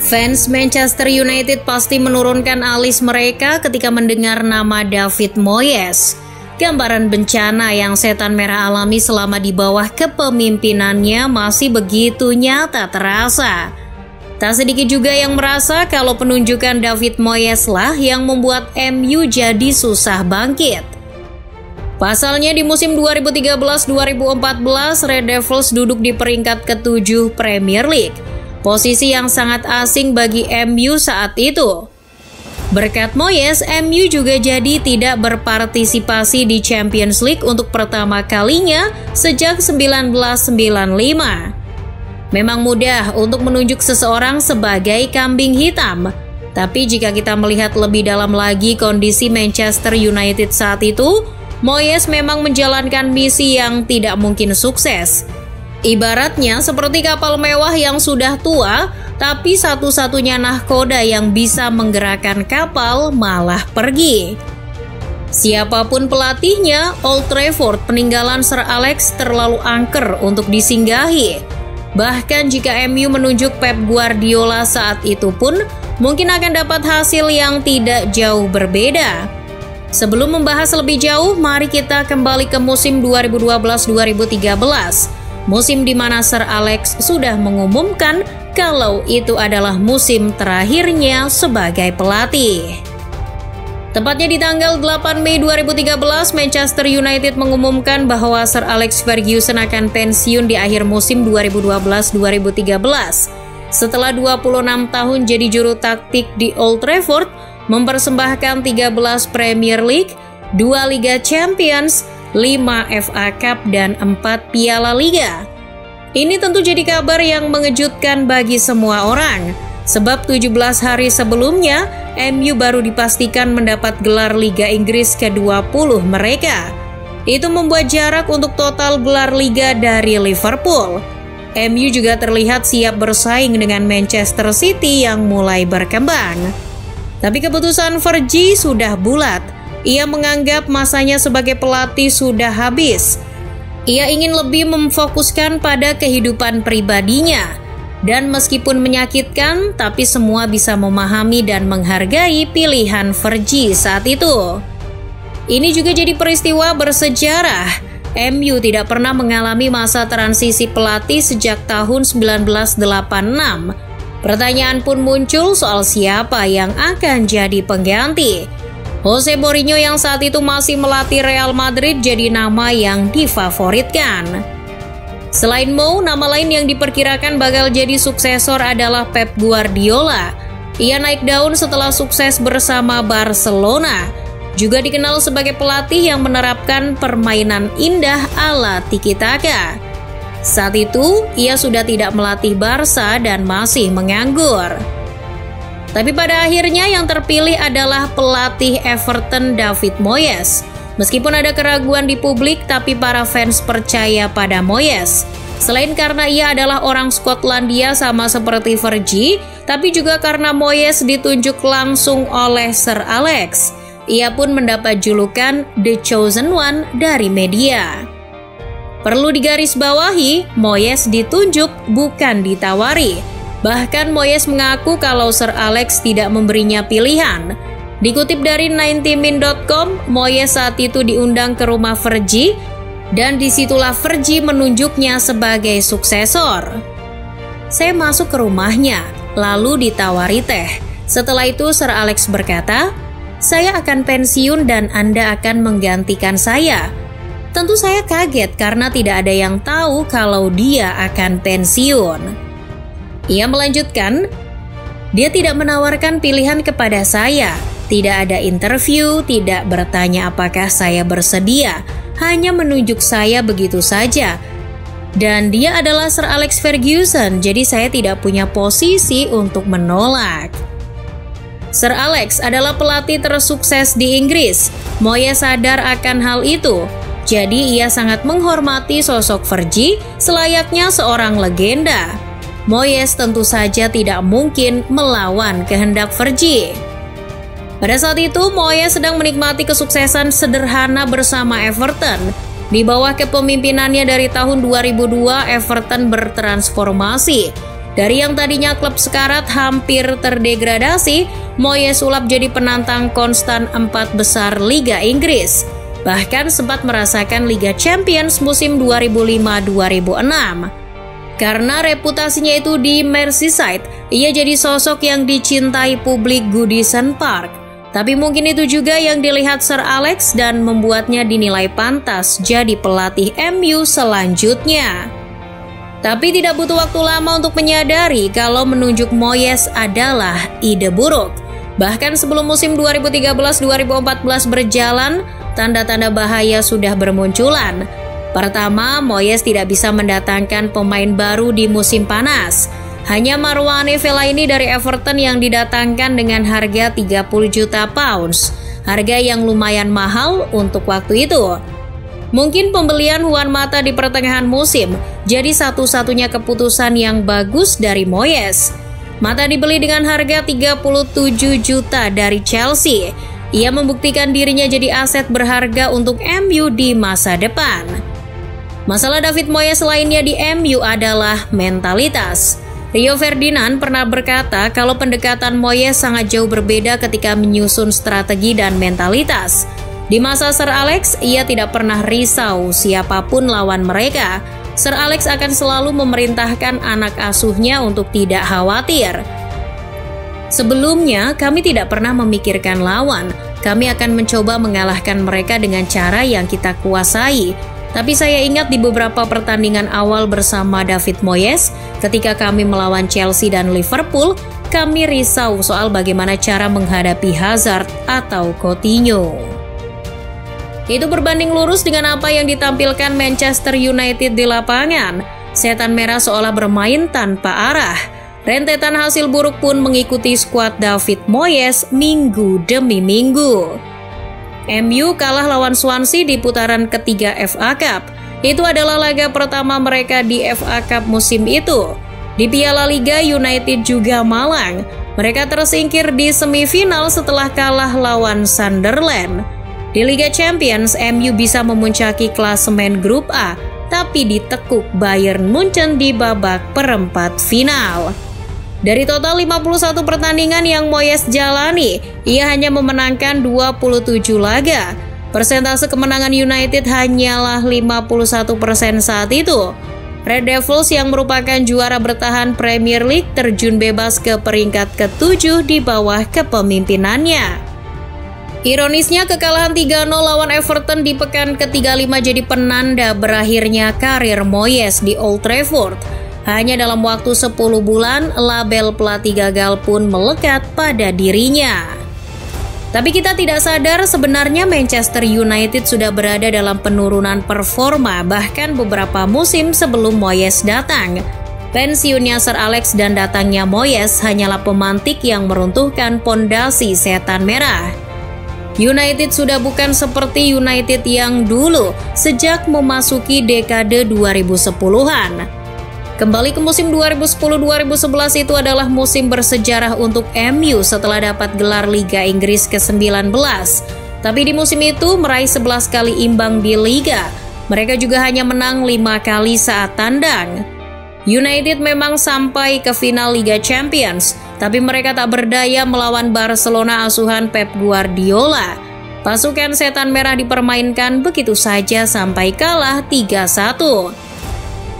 Fans Manchester United pasti menurunkan alis mereka ketika mendengar nama David Moyes. Gambaran bencana yang setan merah alami selama di bawah kepemimpinannya masih begitu nyata terasa. Tak sedikit juga yang merasa kalau penunjukan David Moyes lah yang membuat MU jadi susah bangkit. Pasalnya di musim 2013-2014 Red Devils duduk di peringkat ke-7 Premier League. Posisi yang sangat asing bagi MU saat itu. Berkat Moyes, MU juga jadi tidak berpartisipasi di Champions League untuk pertama kalinya sejak 1995. Memang mudah untuk menunjuk seseorang sebagai kambing hitam. Tapi jika kita melihat lebih dalam lagi kondisi Manchester United saat itu, Moyes memang menjalankan misi yang tidak mungkin sukses. Ibaratnya seperti kapal mewah yang sudah tua, tapi satu-satunya nahkoda yang bisa menggerakkan kapal malah pergi. Siapapun pelatihnya, Old Trafford peninggalan Sir Alex terlalu angker untuk disinggahi. Bahkan jika MU menunjuk Pep Guardiola saat itu pun, mungkin akan dapat hasil yang tidak jauh berbeda. Sebelum membahas lebih jauh, mari kita kembali ke musim 2012-2013. Musim di mana Sir Alex sudah mengumumkan kalau itu adalah musim terakhirnya sebagai pelatih. Tepatnya di tanggal 8 Mei 2013, Manchester United mengumumkan bahwa Sir Alex Ferguson akan pensiun di akhir musim 2012-2013. Setelah 26 tahun jadi juru taktik di Old Trafford, mempersembahkan 13 Premier League, 2 Liga Champions, 5 FA Cup, dan 4 Piala Liga. Ini tentu jadi kabar yang mengejutkan bagi semua orang, sebab 17 hari sebelumnya, MU baru dipastikan mendapat gelar Liga Inggris ke-20 mereka. Itu membuat jarak untuk total gelar Liga dari Liverpool. MU juga terlihat siap bersaing dengan Manchester City yang mulai berkembang. Tapi keputusan Fergie sudah bulat. Ia menganggap masanya sebagai pelatih sudah habis. Ia ingin lebih memfokuskan pada kehidupan pribadinya. Dan meskipun menyakitkan, tapi semua bisa memahami dan menghargai pilihan Fergie saat itu. Ini juga jadi peristiwa bersejarah. MU tidak pernah mengalami masa transisi pelatih sejak tahun 1986. Pertanyaan pun muncul soal siapa yang akan jadi pengganti. Jose Mourinho yang saat itu masih melatih Real Madrid jadi nama yang difavoritkan. Selain Mou, nama lain yang diperkirakan bakal jadi suksesor adalah Pep Guardiola. Ia naik daun setelah sukses bersama Barcelona. Juga dikenal sebagai pelatih yang menerapkan permainan indah ala tiki-taka. Saat itu, ia sudah tidak melatih Barca dan masih menganggur. Tapi pada akhirnya yang terpilih adalah pelatih Everton David Moyes. Meskipun ada keraguan di publik, tapi para fans percaya pada Moyes. Selain karena ia adalah orang Skotlandia sama seperti Fergie, tapi juga karena Moyes ditunjuk langsung oleh Sir Alex. Ia pun mendapat julukan The Chosen One dari media. Perlu digarisbawahi, Moyes ditunjuk bukan ditawari. Bahkan Moyes mengaku kalau Sir Alex tidak memberinya pilihan. Dikutip dari 90min.com, Moyes saat itu diundang ke rumah Fergie dan disitulah Fergie menunjuknya sebagai suksesor. Saya masuk ke rumahnya, lalu ditawari teh. Setelah itu Sir Alex berkata, "Saya akan pensiun dan Anda akan menggantikan saya." Tentu saya kaget karena tidak ada yang tahu kalau dia akan pensiun. Ia melanjutkan, "Dia tidak menawarkan pilihan kepada saya, tidak ada interview, tidak bertanya apakah saya bersedia, hanya menunjuk saya begitu saja. Dan dia adalah Sir Alex Ferguson, jadi saya tidak punya posisi untuk menolak." Sir Alex adalah pelatih tersukses di Inggris. Moyes sadar akan hal itu. Jadi ia sangat menghormati sosok Fergie selayaknya seorang legenda. Moyes tentu saja tidak mungkin melawan kehendak Fergie. Pada saat itu, Moyes sedang menikmati kesuksesan sederhana bersama Everton. Di bawah kepemimpinannya dari tahun 2002, Everton bertransformasi. Dari yang tadinya klub sekarat hampir terdegradasi, Moyes sulap jadi penantang konstan 4 besar Liga Inggris. Bahkan sempat merasakan Liga Champions musim 2005-2006. Karena reputasinya itu di Merseyside, ia jadi sosok yang dicintai publik Goodison Park. Tapi mungkin itu juga yang dilihat Sir Alex dan membuatnya dinilai pantas jadi pelatih MU selanjutnya. Tapi tidak butuh waktu lama untuk menyadari kalau menunjuk Moyes adalah ide buruk. Bahkan sebelum musim 2013-2014 berjalan, tanda-tanda bahaya sudah bermunculan. Pertama, Moyes tidak bisa mendatangkan pemain baru di musim panas. Hanya Marouane Fellaini dari Everton yang didatangkan dengan harga 30 juta pounds, harga yang lumayan mahal untuk waktu itu. Mungkin pembelian Juan Mata di pertengahan musim jadi satu-satunya keputusan yang bagus dari Moyes. Mata dibeli dengan harga 37 juta dari Chelsea. Ia membuktikan dirinya jadi aset berharga untuk MU di masa depan. Masalah David Moyes lainnya di MU adalah mentalitas. Rio Ferdinand pernah berkata kalau pendekatan Moyes sangat jauh berbeda ketika menyusun strategi dan mentalitas. Di masa Sir Alex, ia tidak pernah risau siapapun lawan mereka. Sir Alex akan selalu memerintahkan anak asuhnya untuk tidak khawatir. Sebelumnya, kami tidak pernah memikirkan lawan. Kami akan mencoba mengalahkan mereka dengan cara yang kita kuasai. Tapi saya ingat di beberapa pertandingan awal bersama David Moyes, ketika kami melawan Chelsea dan Liverpool, kami risau soal bagaimana cara menghadapi Hazard atau Coutinho. Itu berbanding lurus dengan apa yang ditampilkan Manchester United di lapangan. Setan merah seolah bermain tanpa arah. Rentetan hasil buruk pun mengikuti skuad David Moyes minggu demi minggu. MU kalah lawan Swansea di putaran ketiga FA Cup. Itu adalah laga pertama mereka di FA Cup musim itu. Di Piala Liga, United juga malang. Mereka tersingkir di semifinal setelah kalah lawan Sunderland. Di Liga Champions, MU bisa memuncaki klasemen grup A, tapi ditekuk Bayern Munchen di babak perempat final. Dari total 51 pertandingan yang Moyes jalani, ia hanya memenangkan 27 laga. Persentase kemenangan United hanyalah 51% saat itu. Red Devils yang merupakan juara bertahan Premier League terjun bebas ke peringkat ke-7 di bawah kepemimpinannya. Ironisnya, kekalahan 3-0 lawan Everton di pekan ke-35 jadi penanda berakhirnya karir Moyes di Old Trafford. Hanya dalam waktu 10 bulan, label pelatih gagal pun melekat pada dirinya. Tapi kita tidak sadar sebenarnya Manchester United sudah berada dalam penurunan performa bahkan beberapa musim sebelum Moyes datang. Pensiunnya Sir Alex dan datangnya Moyes hanyalah pemantik yang meruntuhkan pondasi setan merah. United sudah bukan seperti United yang dulu sejak memasuki dekade 2010-an. Kembali ke musim 2010-2011 itu adalah musim bersejarah untuk MU setelah dapat gelar Liga Inggris ke-19. Tapi di musim itu meraih 11 kali imbang di Liga. Mereka juga hanya menang 5 kali saat tandang. United memang sampai ke final Liga Champions, tapi mereka tak berdaya melawan Barcelona asuhan Pep Guardiola. Pasukan setan merah dipermainkan begitu saja sampai kalah 3-1.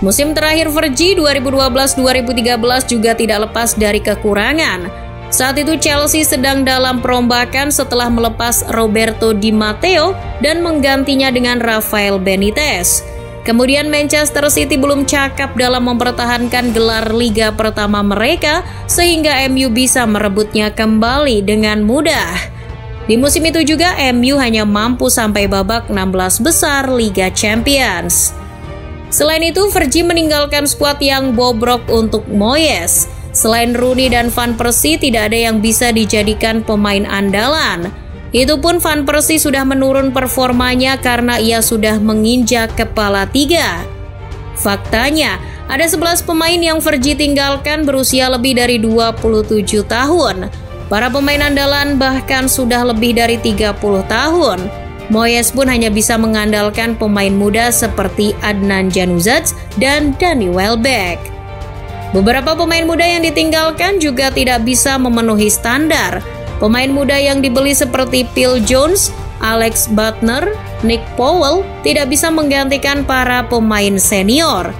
Musim terakhir Fergie 2012-2013 juga tidak lepas dari kekurangan. Saat itu Chelsea sedang dalam perombakan setelah melepas Roberto Di Matteo dan menggantinya dengan Rafael Benitez. Kemudian Manchester City belum cakap dalam mempertahankan gelar liga pertama mereka sehingga MU bisa merebutnya kembali dengan mudah. Di musim itu juga MU hanya mampu sampai babak 16 besar Liga Champions. Selain itu, Fergie meninggalkan skuad yang bobrok untuk Moyes. Selain Rooney dan Van Persie, tidak ada yang bisa dijadikan pemain andalan. Itu pun Van Persie sudah menurun performanya karena ia sudah menginjak kepala 3. Faktanya, ada 11 pemain yang Fergie tinggalkan berusia lebih dari 27 tahun. Para pemain andalan bahkan sudah lebih dari 30 tahun. Moyes pun hanya bisa mengandalkan pemain muda seperti Adnan Januzaj dan Danny Welbeck. Beberapa pemain muda yang ditinggalkan juga tidak bisa memenuhi standar. Pemain muda yang dibeli seperti Phil Jones, Alex Butner, Nick Powell tidak bisa menggantikan para pemain senior.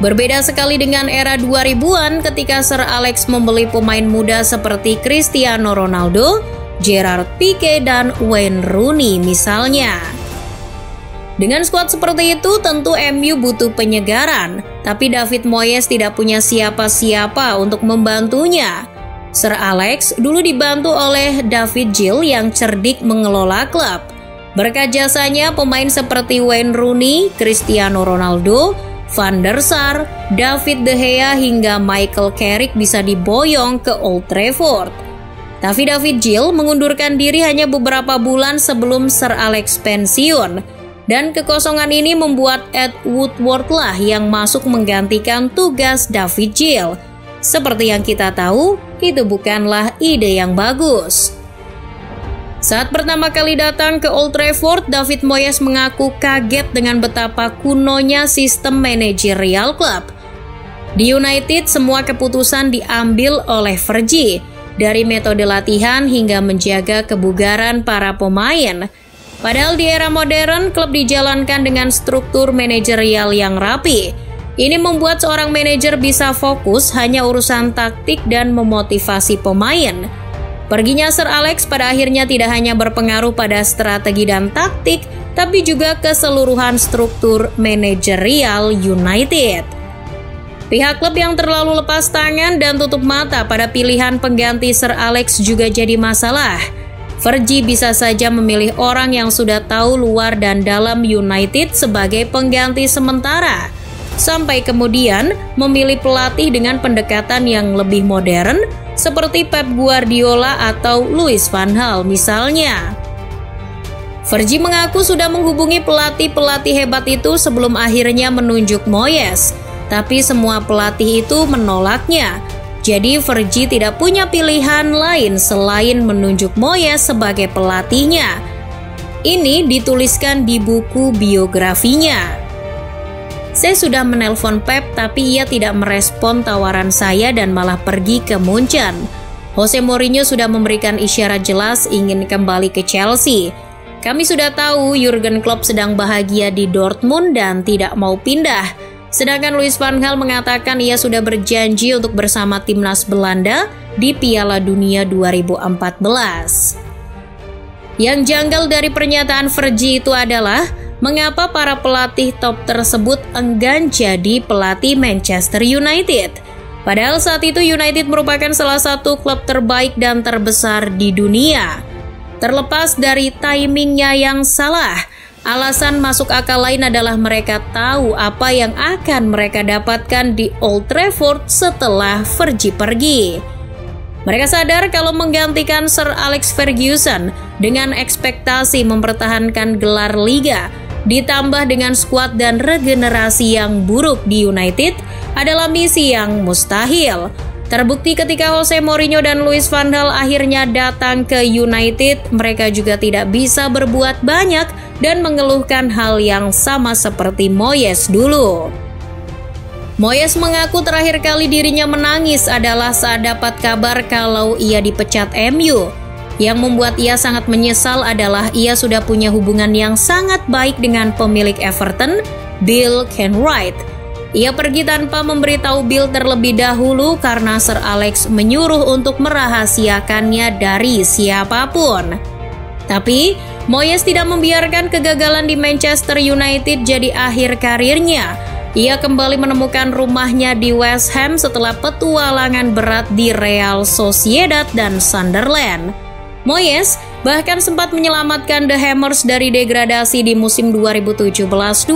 Berbeda sekali dengan era 2000-an ketika Sir Alex membeli pemain muda seperti Cristiano Ronaldo, Gerrard Pique, dan Wayne Rooney misalnya. Dengan skuad seperti itu tentu MU butuh penyegaran, tapi David Moyes tidak punya siapa-siapa untuk membantunya. Sir Alex dulu dibantu oleh David Gill yang cerdik mengelola klub. Berkat jasanya pemain seperti Wayne Rooney, Cristiano Ronaldo, Van der Sar, David De Gea hingga Michael Carrick bisa diboyong ke Old Trafford. Tapi David Gill mengundurkan diri hanya beberapa bulan sebelum Sir Alex pensiun. Dan kekosongan ini membuat Ed Woodward lah yang masuk menggantikan tugas David Gill. Seperti yang kita tahu, itu bukanlah ide yang bagus. Saat pertama kali datang ke Old Trafford, David Moyes mengaku kaget dengan betapa kunonya sistem manajerial klub. Di United, semua keputusan diambil oleh Fergie, dari metode latihan hingga menjaga kebugaran para pemain. Padahal di era modern, klub dijalankan dengan struktur manajerial yang rapi. Ini membuat seorang manajer bisa fokus hanya urusan taktik dan memotivasi pemain. Perginya Sir Alex pada akhirnya tidak hanya berpengaruh pada strategi dan taktik, tapi juga keseluruhan struktur manajerial United. Pihak klub yang terlalu lepas tangan dan tutup mata pada pilihan pengganti Sir Alex juga jadi masalah. Fergie bisa saja memilih orang yang sudah tahu luar dan dalam United sebagai pengganti sementara, sampai kemudian memilih pelatih dengan pendekatan yang lebih modern seperti Pep Guardiola atau Louis van Gaal misalnya. Fergie mengaku sudah menghubungi pelatih-pelatih hebat itu sebelum akhirnya menunjuk Moyes, tapi semua pelatih itu menolaknya. Jadi Fergie tidak punya pilihan lain selain menunjuk Moyes sebagai pelatihnya. Ini dituliskan di buku biografinya. Saya sudah menelpon Pep tapi ia tidak merespon tawaran saya dan malah pergi ke Munchen. Jose Mourinho sudah memberikan isyarat jelas ingin kembali ke Chelsea. Kami sudah tahu Jurgen Klopp sedang bahagia di Dortmund dan tidak mau pindah. Sedangkan Louis van Gaal mengatakan ia sudah berjanji untuk bersama timnas Belanda di Piala Dunia 2014. Yang janggal dari pernyataan Fergie itu adalah mengapa para pelatih top tersebut enggan jadi pelatih Manchester United. Padahal saat itu United merupakan salah satu klub terbaik dan terbesar di dunia. Terlepas dari timingnya yang salah, alasan masuk akal lain adalah mereka tahu apa yang akan mereka dapatkan di Old Trafford setelah Fergie pergi. Mereka sadar kalau menggantikan Sir Alex Ferguson dengan ekspektasi mempertahankan gelar Liga, ditambah dengan skuad dan regenerasi yang buruk di United adalah misi yang mustahil. Terbukti ketika Jose Mourinho dan Louis van Gaal akhirnya datang ke United, mereka juga tidak bisa berbuat banyak dan mengeluhkan hal yang sama seperti Moyes dulu. Moyes mengaku terakhir kali dirinya menangis adalah saat dapat kabar kalau ia dipecat MU. Yang membuat ia sangat menyesal adalah ia sudah punya hubungan yang sangat baik dengan pemilik Everton, Bill Kenwright. Ia pergi tanpa memberitahu Bill terlebih dahulu karena Sir Alex menyuruh untuk merahasiakannya dari siapapun. Tapi, Moyes tidak membiarkan kegagalan di Manchester United jadi akhir karirnya. Ia kembali menemukan rumahnya di West Ham setelah petualangan berat di Real Sociedad dan Sunderland. Moyes bahkan sempat menyelamatkan The Hammers dari degradasi di musim 2017-2018.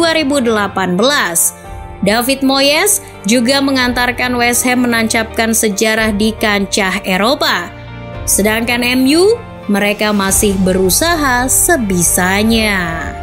David Moyes juga mengantarkan West Ham menancapkan sejarah di kancah Eropa. Sedangkan MU, mereka masih berusaha sebisanya.